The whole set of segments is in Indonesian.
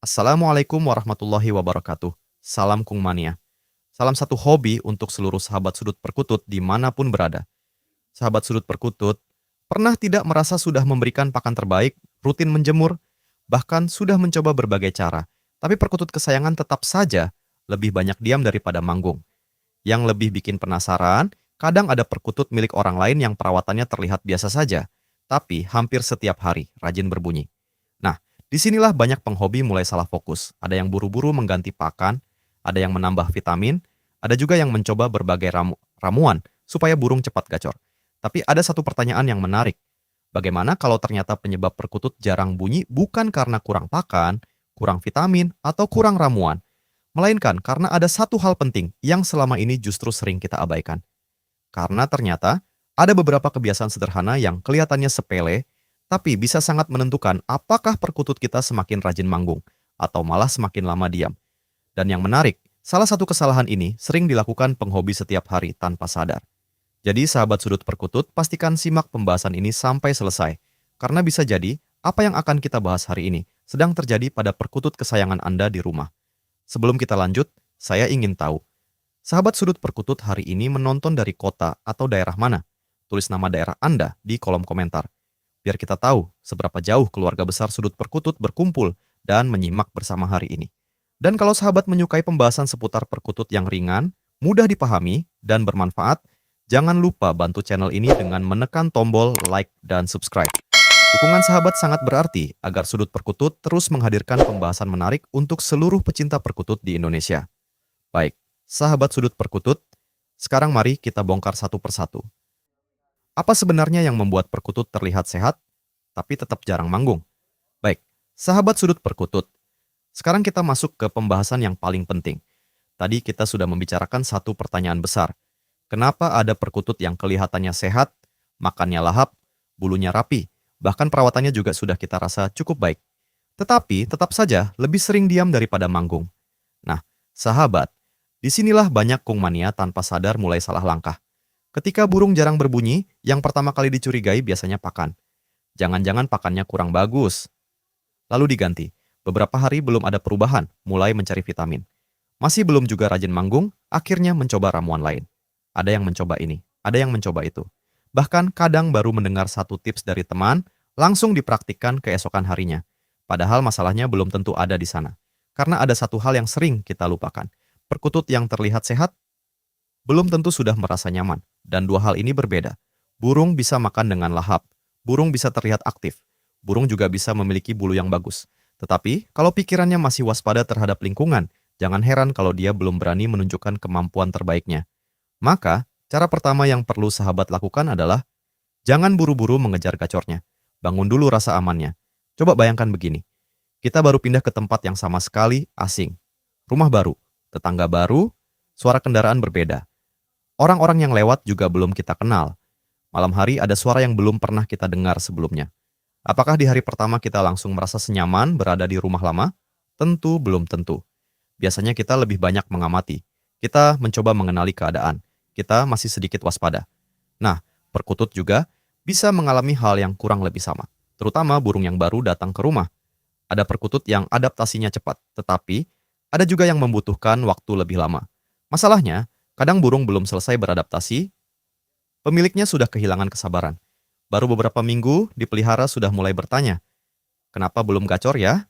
Assalamualaikum warahmatullahi wabarakatuh. Salam Kung Mania. Salam satu hobi untuk seluruh sahabat sudut perkutut dimanapun berada. Sahabat sudut perkutut, pernah tidak merasa sudah memberikan pakan terbaik, rutin menjemur, bahkan sudah mencoba berbagai cara, tapi perkutut kesayangan tetap saja lebih banyak diam daripada manggung. Yang lebih bikin penasaran, kadang ada perkutut milik orang lain yang perawatannya terlihat biasa saja, tapi hampir setiap hari rajin berbunyi. Nah, disinilah banyak penghobi mulai salah fokus. Ada yang buru-buru mengganti pakan, ada yang menambah vitamin, ada juga yang mencoba berbagai ramuan supaya burung cepat gacor. Tapi ada satu pertanyaan yang menarik. Bagaimana kalau ternyata penyebab perkutut jarang bunyi bukan karena kurang pakan, kurang vitamin, atau kurang ramuan, melainkan karena ada satu hal penting yang selama ini justru sering kita abaikan. Karena ternyata ada beberapa kebiasaan sederhana yang kelihatannya sepele, tapi bisa sangat menentukan apakah perkutut kita semakin rajin manggung atau malah semakin lama diam. Dan yang menarik, salah satu kesalahan ini sering dilakukan penghobi setiap hari tanpa sadar. Jadi sahabat sudut perkutut, pastikan simak pembahasan ini sampai selesai. Karena bisa jadi, apa yang akan kita bahas hari ini sedang terjadi pada perkutut kesayangan Anda di rumah. Sebelum kita lanjut, saya ingin tahu, sahabat sudut perkutut hari ini menonton dari kota atau daerah mana? Tulis nama daerah Anda di kolom komentar. Biar kita tahu seberapa jauh keluarga besar sudut perkutut berkumpul dan menyimak bersama hari ini. Dan kalau sahabat menyukai pembahasan seputar perkutut yang ringan, mudah dipahami, dan bermanfaat, jangan lupa bantu channel ini dengan menekan tombol like dan subscribe. Dukungan sahabat sangat berarti agar sudut perkutut terus menghadirkan pembahasan menarik untuk seluruh pecinta perkutut di Indonesia. Baik, sahabat sudut perkutut, sekarang mari kita bongkar satu persatu. Apa sebenarnya yang membuat perkutut terlihat sehat, tapi tetap jarang manggung? Baik, sahabat sudut perkutut, sekarang kita masuk ke pembahasan yang paling penting. Tadi kita sudah membicarakan satu pertanyaan besar. Kenapa ada perkutut yang kelihatannya sehat, makannya lahap, bulunya rapi, bahkan perawatannya juga sudah kita rasa cukup baik. Tetapi tetap saja lebih sering diam daripada manggung. Nah, sahabat, disinilah banyak kung mania tanpa sadar mulai salah langkah. Ketika burung jarang berbunyi, yang pertama kali dicurigai biasanya pakan. Jangan-jangan pakannya kurang bagus. Lalu diganti. Beberapa hari belum ada perubahan, mulai mencari vitamin. Masih belum juga rajin manggung, akhirnya mencoba ramuan lain. Ada yang mencoba ini, ada yang mencoba itu. Bahkan kadang baru mendengar satu tips dari teman, langsung dipraktikkan keesokan harinya. Padahal masalahnya belum tentu ada di sana. Karena ada satu hal yang sering kita lupakan. Perkutut yang terlihat sehat belum tentu sudah merasa nyaman. Dan dua hal ini berbeda. Burung bisa makan dengan lahap. Burung bisa terlihat aktif. Burung juga bisa memiliki bulu yang bagus. Tetapi, kalau pikirannya masih waspada terhadap lingkungan, jangan heran kalau dia belum berani menunjukkan kemampuan terbaiknya. Maka, cara pertama yang perlu sahabat lakukan adalah jangan buru-buru mengejar gacornya. Bangun dulu rasa amannya. Coba bayangkan begini. Kita baru pindah ke tempat yang sama sekali asing. Rumah baru, tetangga baru, suara kendaraan berbeda. Orang-orang yang lewat juga belum kita kenal. Malam hari ada suara yang belum pernah kita dengar sebelumnya. Apakah di hari pertama kita langsung merasa senyaman berada di rumah lama? Tentu belum tentu. Biasanya kita lebih banyak mengamati. Kita mencoba mengenali keadaan. Kita masih sedikit waspada. Nah, perkutut juga bisa mengalami hal yang kurang lebih sama. Terutama burung yang baru datang ke rumah. Ada perkutut yang adaptasinya cepat, tetapi ada juga yang membutuhkan waktu lebih lama. Masalahnya, kadang burung belum selesai beradaptasi, pemiliknya sudah kehilangan kesabaran. Baru beberapa minggu dipelihara sudah mulai bertanya, kenapa belum gacor ya?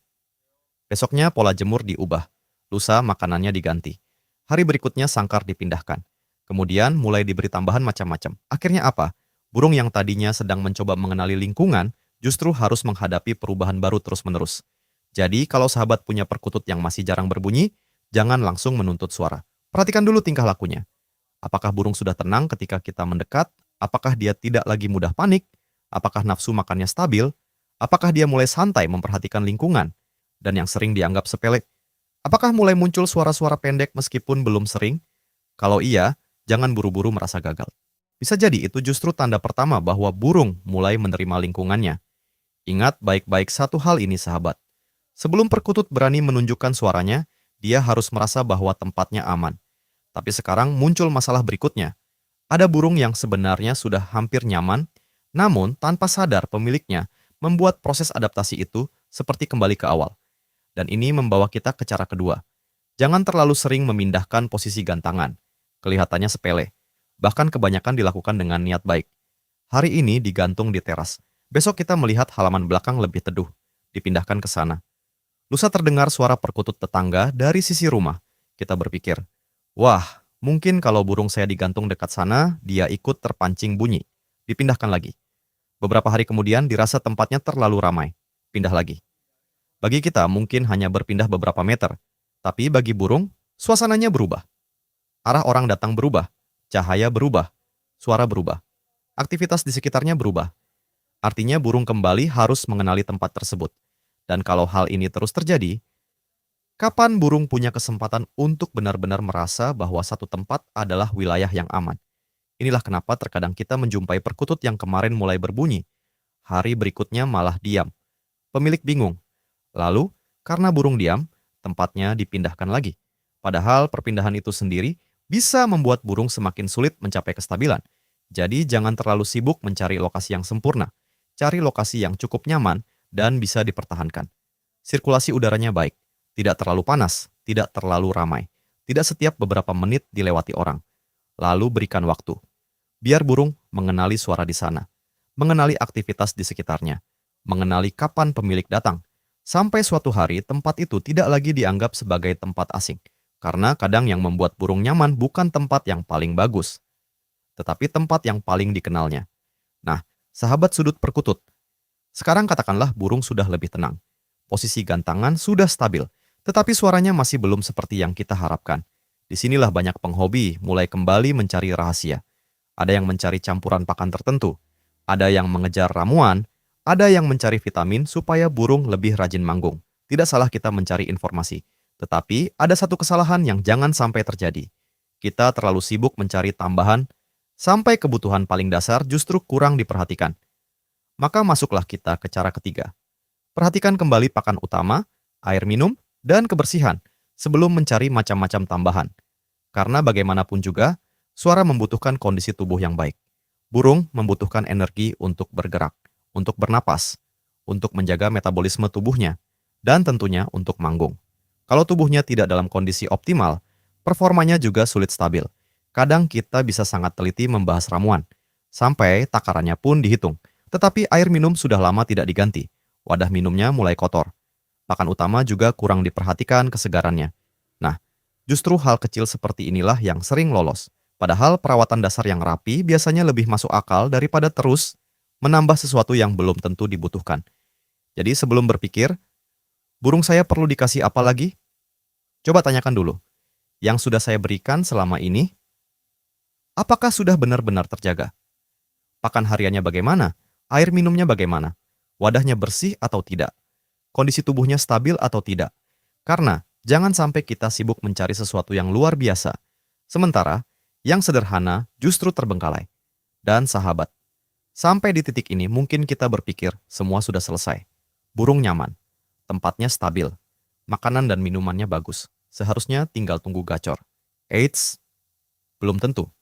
Besoknya pola jemur diubah, lusa makanannya diganti. Hari berikutnya sangkar dipindahkan. Kemudian mulai diberi tambahan macam-macam. Akhirnya apa? Burung yang tadinya sedang mencoba mengenali lingkungan, justru harus menghadapi perubahan baru terus-menerus. Jadi kalau sahabat punya perkutut yang masih jarang berbunyi, jangan langsung menuntut suara. Perhatikan dulu tingkah lakunya. Apakah burung sudah tenang ketika kita mendekat? Apakah dia tidak lagi mudah panik? Apakah nafsu makannya stabil? Apakah dia mulai santai memperhatikan lingkungan? Dan yang sering dianggap sepele, apakah mulai muncul suara-suara pendek meskipun belum sering? Kalau iya, jangan buru-buru merasa gagal. Bisa jadi itu justru tanda pertama bahwa burung mulai menerima lingkungannya. Ingat baik-baik satu hal ini sahabat. Sebelum perkutut berani menunjukkan suaranya, dia harus merasa bahwa tempatnya aman. Tapi sekarang muncul masalah berikutnya. Ada burung yang sebenarnya sudah hampir nyaman, namun tanpa sadar pemiliknya membuat proses adaptasi itu seperti kembali ke awal. Dan ini membawa kita ke cara kedua. Jangan terlalu sering memindahkan posisi gantangan. Kelihatannya sepele. Bahkan kebanyakan dilakukan dengan niat baik. Hari ini digantung di teras. Besok kita melihat halaman belakang lebih teduh. Dipindahkan ke sana. Lusa terdengar suara perkutut tetangga dari sisi rumah. Kita berpikir, wah, mungkin kalau burung saya digantung dekat sana, dia ikut terpancing bunyi. Dipindahkan lagi. Beberapa hari kemudian dirasa tempatnya terlalu ramai. Pindah lagi. Bagi kita mungkin hanya berpindah beberapa meter. Tapi bagi burung, suasananya berubah. Arah orang datang berubah. Cahaya berubah. Suara berubah. Aktivitas di sekitarnya berubah. Artinya burung kembali harus mengenali tempat tersebut. Dan kalau hal ini terus terjadi, kapan burung punya kesempatan untuk benar-benar merasa bahwa satu tempat adalah wilayah yang aman? Inilah kenapa terkadang kita menjumpai perkutut yang kemarin mulai berbunyi. Hari berikutnya malah diam. Pemilik bingung. Lalu, karena burung diam, tempatnya dipindahkan lagi. Padahal perpindahan itu sendiri bisa membuat burung semakin sulit mencapai kestabilan. Jadi jangan terlalu sibuk mencari lokasi yang sempurna. Cari lokasi yang cukup nyaman dan bisa dipertahankan. Sirkulasi udaranya baik, tidak terlalu panas, tidak terlalu ramai, tidak setiap beberapa menit dilewati orang. Lalu berikan waktu. Biar burung mengenali suara di sana, mengenali aktivitas di sekitarnya, mengenali kapan pemilik datang. Sampai suatu hari tempat itu tidak lagi dianggap sebagai tempat asing. Karena kadang yang membuat burung nyaman bukan tempat yang paling bagus, tetapi tempat yang paling dikenalnya. Nah, sahabat sudut perkutut, sekarang katakanlah burung sudah lebih tenang. Posisi gantangan sudah stabil, tetapi suaranya masih belum seperti yang kita harapkan. Disinilah banyak penghobi mulai kembali mencari rahasia. Ada yang mencari campuran pakan tertentu, ada yang mengejar ramuan, ada yang mencari vitamin supaya burung lebih rajin manggung. Tidak salah kita mencari informasi, tetapi ada satu kesalahan yang jangan sampai terjadi. Kita terlalu sibuk mencari tambahan, sampai kebutuhan paling dasar justru kurang diperhatikan. Maka masuklah kita ke cara ketiga. Perhatikan kembali pakan utama, air minum, dan kebersihan sebelum mencari macam-macam tambahan. Karena bagaimanapun juga, suara membutuhkan kondisi tubuh yang baik. Burung membutuhkan energi untuk bergerak, untuk bernapas, untuk menjaga metabolisme tubuhnya, dan tentunya untuk manggung. Kalau tubuhnya tidak dalam kondisi optimal, performanya juga sulit stabil. Kadang kita bisa sangat teliti membahas ramuan, sampai takarannya pun dihitung. Tetapi air minum sudah lama tidak diganti. Wadah minumnya mulai kotor. Pakan utama juga kurang diperhatikan kesegarannya. Nah, justru hal kecil seperti inilah yang sering lolos. Padahal perawatan dasar yang rapi biasanya lebih masuk akal daripada terus menambah sesuatu yang belum tentu dibutuhkan. Jadi sebelum berpikir, burung saya perlu dikasih apa lagi? Coba tanyakan dulu. Yang sudah saya berikan selama ini, apakah sudah benar-benar terjaga? Pakan hariannya bagaimana? Air minumnya bagaimana? Wadahnya bersih atau tidak? Kondisi tubuhnya stabil atau tidak? Karena jangan sampai kita sibuk mencari sesuatu yang luar biasa, sementara yang sederhana justru terbengkalai. Dan sahabat, sampai di titik ini mungkin kita berpikir semua sudah selesai. Burung nyaman, tempatnya stabil, makanan dan minumannya bagus. Seharusnya tinggal tunggu gacor. Eits, belum tentu.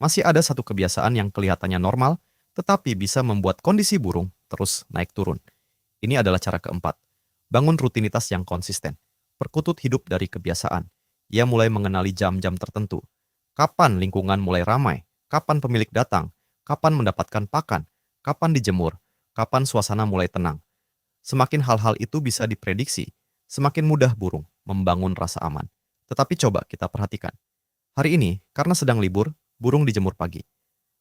Masih ada satu kebiasaan yang kelihatannya normal, tetapi bisa membuat kondisi burung terus naik turun. Ini adalah cara keempat. Bangun rutinitas yang konsisten. Perkutut hidup dari kebiasaan. Ia mulai mengenali jam-jam tertentu. Kapan lingkungan mulai ramai, kapan pemilik datang, kapan mendapatkan pakan, kapan dijemur, kapan suasana mulai tenang. Semakin hal-hal itu bisa diprediksi, semakin mudah burung membangun rasa aman. Tetapi coba kita perhatikan. Hari ini, karena sedang libur, burung dijemur pagi.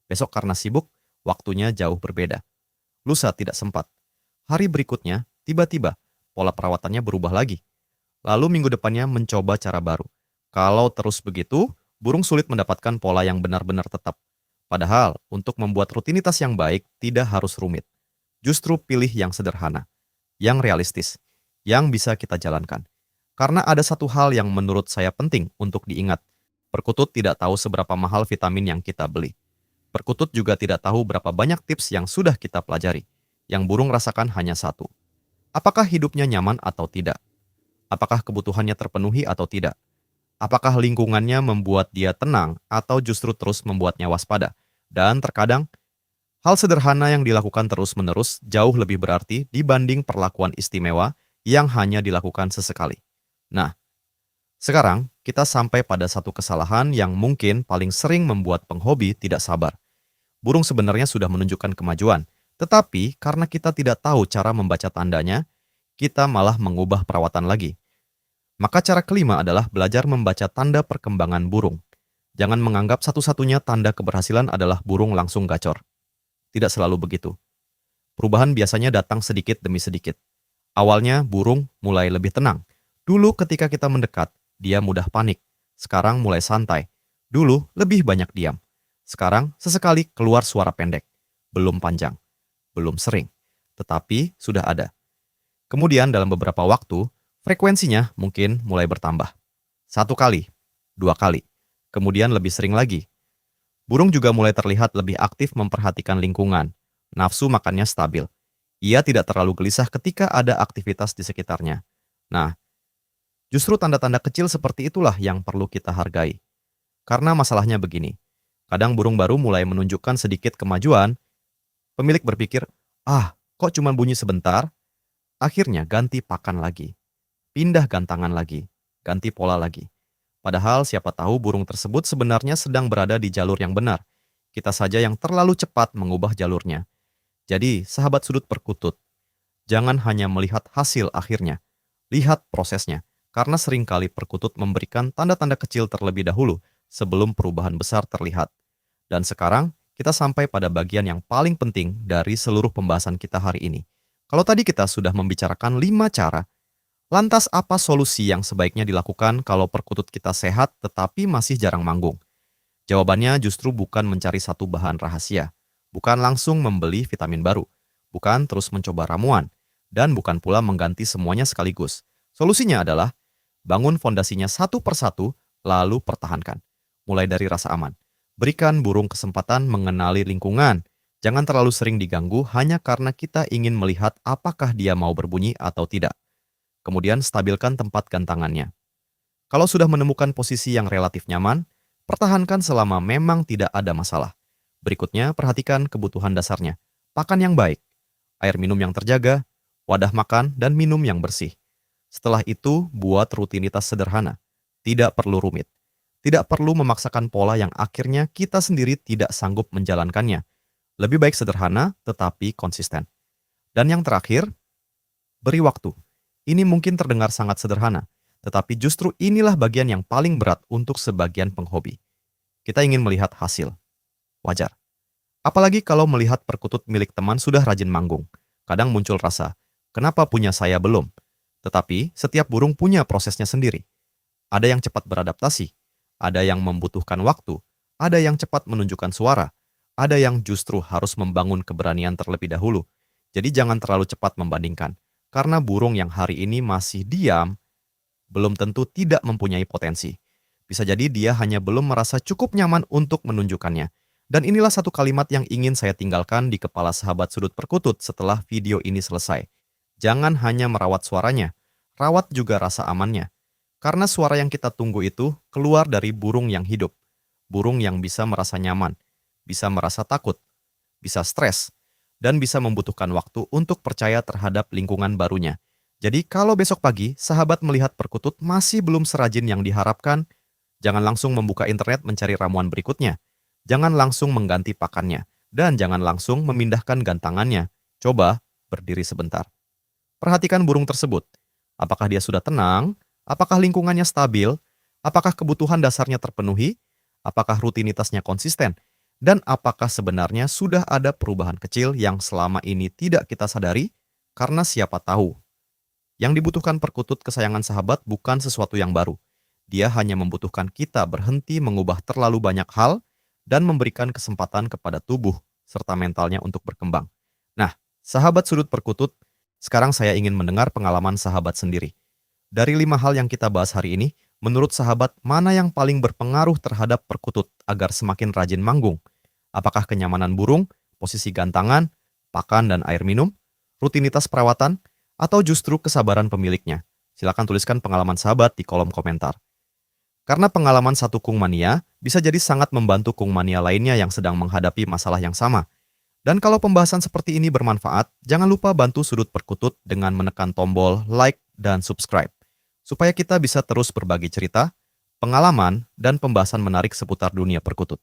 Besok karena sibuk, waktunya jauh berbeda. Lusa tidak sempat. Hari berikutnya, tiba-tiba, pola perawatannya berubah lagi. Lalu minggu depannya mencoba cara baru. Kalau terus begitu, burung sulit mendapatkan pola yang benar-benar tetap. Padahal, untuk membuat rutinitas yang baik tidak harus rumit. Justru pilih yang sederhana, yang realistis, yang bisa kita jalankan. Karena ada satu hal yang menurut saya penting untuk diingat. Perkutut tidak tahu seberapa mahal vitamin yang kita beli. Perkutut juga tidak tahu berapa banyak tips yang sudah kita pelajari. Yang burung rasakan hanya satu. Apakah hidupnya nyaman atau tidak? Apakah kebutuhannya terpenuhi atau tidak? Apakah lingkungannya membuat dia tenang atau justru terus membuatnya waspada? Dan terkadang, hal sederhana yang dilakukan terus-menerus jauh lebih berarti dibanding perlakuan istimewa yang hanya dilakukan sesekali. Nah, sekarang kita sampai pada satu kesalahan yang mungkin paling sering membuat penghobi tidak sabar. Burung sebenarnya sudah menunjukkan kemajuan, tetapi karena kita tidak tahu cara membaca tandanya, kita malah mengubah perawatan lagi. Maka cara kelima adalah belajar membaca tanda perkembangan burung. Jangan menganggap satu-satunya tanda keberhasilan adalah burung langsung gacor. Tidak selalu begitu. Perubahan biasanya datang sedikit demi sedikit. Awalnya burung mulai lebih tenang. Dulu ketika kita mendekat, dia mudah panik. Sekarang mulai santai. Dulu lebih banyak diam. Sekarang sesekali keluar suara pendek. Belum panjang, belum sering, tetapi sudah ada. Kemudian dalam beberapa waktu, frekuensinya mungkin mulai bertambah. Satu kali, dua kali, kemudian lebih sering lagi. Burung juga mulai terlihat lebih aktif memperhatikan lingkungan. Nafsu makannya stabil. Ia tidak terlalu gelisah ketika ada aktivitas di sekitarnya. Nah, justru tanda-tanda kecil seperti itulah yang perlu kita hargai. Karena masalahnya begini, kadang burung baru mulai menunjukkan sedikit kemajuan, pemilik berpikir, kok cuma bunyi sebentar? Akhirnya ganti pakan lagi, pindah gantangan lagi, ganti pola lagi. Padahal siapa tahu burung tersebut sebenarnya sedang berada di jalur yang benar. Kita saja yang terlalu cepat mengubah jalurnya. Jadi, sahabat sudut perkutut, jangan hanya melihat hasil akhirnya, lihat prosesnya. Karena seringkali perkutut memberikan tanda-tanda kecil terlebih dahulu sebelum perubahan besar terlihat. Dan sekarang, kita sampai pada bagian yang paling penting dari seluruh pembahasan kita hari ini. Kalau tadi kita sudah membicarakan 5 cara, lantas apa solusi yang sebaiknya dilakukan kalau perkutut kita sehat tetapi masih jarang manggung? Jawabannya justru bukan mencari satu bahan rahasia, bukan langsung membeli vitamin baru, bukan terus mencoba ramuan, dan bukan pula mengganti semuanya sekaligus. Solusinya adalah bangun fondasinya satu persatu, lalu pertahankan. Mulai dari rasa aman. Berikan burung kesempatan mengenali lingkungan. Jangan terlalu sering diganggu hanya karena kita ingin melihat apakah dia mau berbunyi atau tidak. Kemudian stabilkan tempat gantangannya. Kalau sudah menemukan posisi yang relatif nyaman, pertahankan selama memang tidak ada masalah. Berikutnya, perhatikan kebutuhan dasarnya. Pakan yang baik, air minum yang terjaga, wadah makan, dan minum yang bersih. Setelah itu, buat rutinitas sederhana. Tidak perlu rumit. Tidak perlu memaksakan pola yang akhirnya kita sendiri tidak sanggup menjalankannya. Lebih baik sederhana, tetapi konsisten. Dan yang terakhir, beri waktu. Ini mungkin terdengar sangat sederhana, tetapi justru inilah bagian yang paling berat untuk sebagian penghobi. Kita ingin melihat hasil. Wajar. Apalagi kalau melihat perkutut milik teman sudah rajin manggung. Kadang muncul rasa, kenapa punya saya belum? Tetapi setiap burung punya prosesnya sendiri. Ada yang cepat beradaptasi, ada yang membutuhkan waktu, ada yang cepat menunjukkan suara, ada yang justru harus membangun keberanian terlebih dahulu. Jadi jangan terlalu cepat membandingkan. Karena burung yang hari ini masih diam, belum tentu tidak mempunyai potensi. Bisa jadi dia hanya belum merasa cukup nyaman untuk menunjukkannya. Dan inilah satu kalimat yang ingin saya tinggalkan di kepala sahabat sudut perkutut setelah video ini selesai. Jangan hanya merawat suaranya, rawat juga rasa amannya. Karena suara yang kita tunggu itu keluar dari burung yang hidup. Burung yang bisa merasa nyaman, bisa merasa takut, bisa stres, dan bisa membutuhkan waktu untuk percaya terhadap lingkungan barunya. Jadi kalau besok pagi sahabat melihat perkutut masih belum serajin yang diharapkan, jangan langsung membuka internet mencari ramuan berikutnya. Jangan langsung mengganti pakannya, dan jangan langsung memindahkan gantangannya. Coba berdiri sebentar. Perhatikan burung tersebut. Apakah dia sudah tenang? Apakah lingkungannya stabil? Apakah kebutuhan dasarnya terpenuhi? Apakah rutinitasnya konsisten? Dan apakah sebenarnya sudah ada perubahan kecil yang selama ini tidak kita sadari? Karena siapa tahu, yang dibutuhkan perkutut kesayangan sahabat bukan sesuatu yang baru. Dia hanya membutuhkan kita berhenti mengubah terlalu banyak hal dan memberikan kesempatan kepada tubuh serta mentalnya untuk berkembang. Nah, sahabat sudut perkutut, sekarang saya ingin mendengar pengalaman sahabat sendiri. Dari 5 hal yang kita bahas hari ini, menurut sahabat mana yang paling berpengaruh terhadap perkutut agar semakin rajin manggung? Apakah kenyamanan burung, posisi gantangan, pakan dan air minum, rutinitas perawatan, atau justru kesabaran pemiliknya? Silakan tuliskan pengalaman sahabat di kolom komentar. Karena pengalaman satu kung mania bisa jadi sangat membantu kung mania lainnya yang sedang menghadapi masalah yang sama. Dan kalau pembahasan seperti ini bermanfaat, jangan lupa bantu Sudut Perkutut dengan menekan tombol like dan subscribe, supaya kita bisa terus berbagi cerita, pengalaman, dan pembahasan menarik seputar dunia perkutut.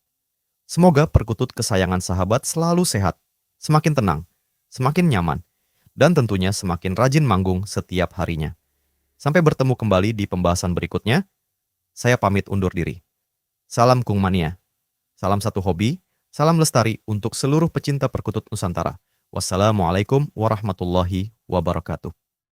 Semoga perkutut kesayangan sahabat selalu sehat, semakin tenang, semakin nyaman, dan tentunya semakin rajin manggung setiap harinya. Sampai bertemu kembali di pembahasan berikutnya, saya pamit undur diri. Salam Kung Mania. Salam satu hobi, salam lestari untuk seluruh pecinta perkutut Nusantara. Wassalamualaikum warahmatullahi wabarakatuh.